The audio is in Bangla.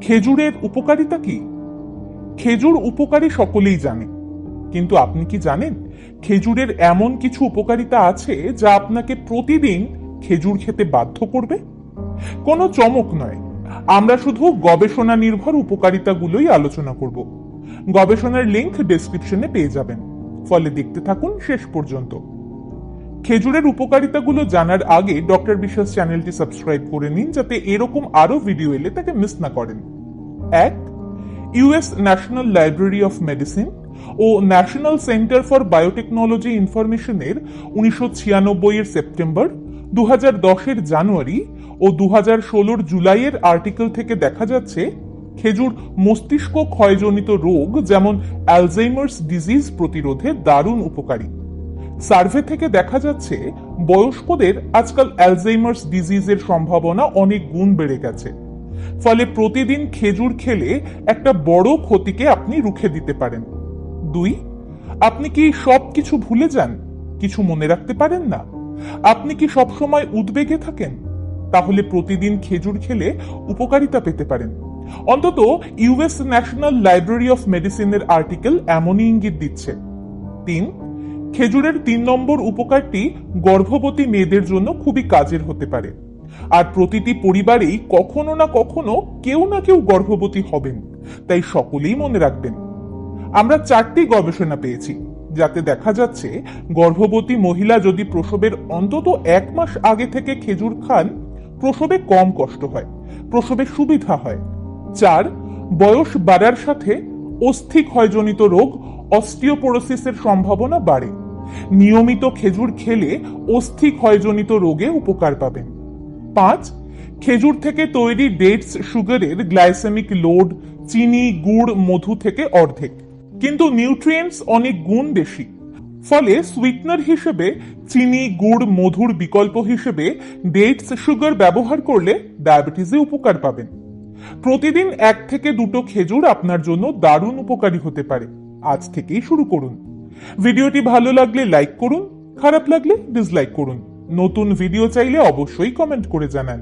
খেজুরের উপকারিতা কি? খেজুর উপকারী সকলেই জানে, কিন্তু আপনি কি জানেন খেজুরের এমন কিছু উপকারিতা আছে যা আপনাকে প্রতিদিন খেজুর খেতে বাধ্য করবে? কোনো চমক নয়, আমরা শুধু গবেষণা নির্ভর উপকারিতাগুলোই আলোচনা করব। গবেষণার লিংক ডেসক্রিপশনে পেয়ে যাবেন, ফলে দেখতে থাকুন শেষ পর্যন্ত। খেজুরের উপকারিতাগুলো জানার আগে ডক্টর বিশ্বাস চ্যানেলটি সাবস্ক্রাইব করে নিন, যাতে এরকম আরো ভিডিও এলে তাকে মিস না করেন। 1. US national library of medicine ও ন্যাশনাল সেন্টার ফর বায়োটেকনোলজি ইনফরমেশনের 1996 এর সেপ্টেম্বর, 2010 এর জানুয়ারি ও 2016 জুলাইয়ের আর্টিকেল থেকে দেখা যাচ্ছে খেজুর মস্তিষ্ক ক্ষয়জনিত রোগ যেমন অ্যালজাইমার্স ডিজিজ প্রতিরোধে দারুণ উপকারী। সার্ভে থেকে দেখা যাচ্ছে বয়স্কদের আজকাল অ্যালজাইমার্স ডিজিজের সম্ভাবনা অনেক গুণ বেড়ে গেছে, ফলে প্রতিদিন খেজুর খেলে একটা বড় ক্ষতিকে আপনি রুখে দিতে পারেন। 2. আপনি কি সবকিছু ভুলে যান, কিছু মনে রাখতে পারেন না? আপনি কি সবসময় উদ্বেগে থাকেন? তাহলে প্রতিদিন খেজুর খেলে উপকারিতা পেতে পারেন। অন্তত ইউএস ন্যাশনাল লাইব্রেরি অফ মেডিসিনের আর্টিকেল এমনই ইঙ্গিত দিচ্ছে। 3. খেজুরের 3 নম্বর উপকারটি গর্ভবতী মেয়েদের জন্য খুবই কাজের হতে পারে। আর প্রতিটি পরিবারেই কখনো না কখনো কেউ না কেউ গর্ভবতী হবেন, তাই সকলেই মনে রাখবেন। আমরা 4টি গবেষণা পেয়েছি যাতে দেখা যাচ্ছে গর্ভবতী মহিলা যদি প্রসবের অন্তত 1 মাস আগে থেকে খেজুর খান, প্রসবে কম কষ্ট হয়, প্রসবে সুবিধা হয়। 4. বয়স বাড়ার সাথে অস্থি ক্ষয়জনিত রোগ অস্টিওপোরোসিসের সম্ভাবনা বাড়ে। নিয়মিত খেজুর খেলে অস্থি ক্ষয়জনিত রোগে উপকার পাবেন। 5. খেজুর থেকে তৈরি ডেটস সুগারের গ্লাইসেমিক লোড চিনি, গুড়, মধু থেকে অর্ধেক, কিন্তু নিউট্রিয়েন্টস অনেক গুণ বেশি। ফলে সুইটনার হিসেবে চিনি, গুড়, মধুর বিকল্প হিসেবে ডেটস সুগার ব্যবহার করলে ডায়াবেটিসে উপকার পাবেন। প্রতিদিন 1 থেকে 2টো খেজুর আপনার জন্য দারুণ উপকারী হতে পারে। আজ থেকেই শুরু করুন। ভিডিওটি ভালো লাগলে লাইক করুন, খারাপ লাগলে ডিসলাইক করুন। নতুন ভিডিও চাইলে অবশ্যই কমেন্ট করে জানান।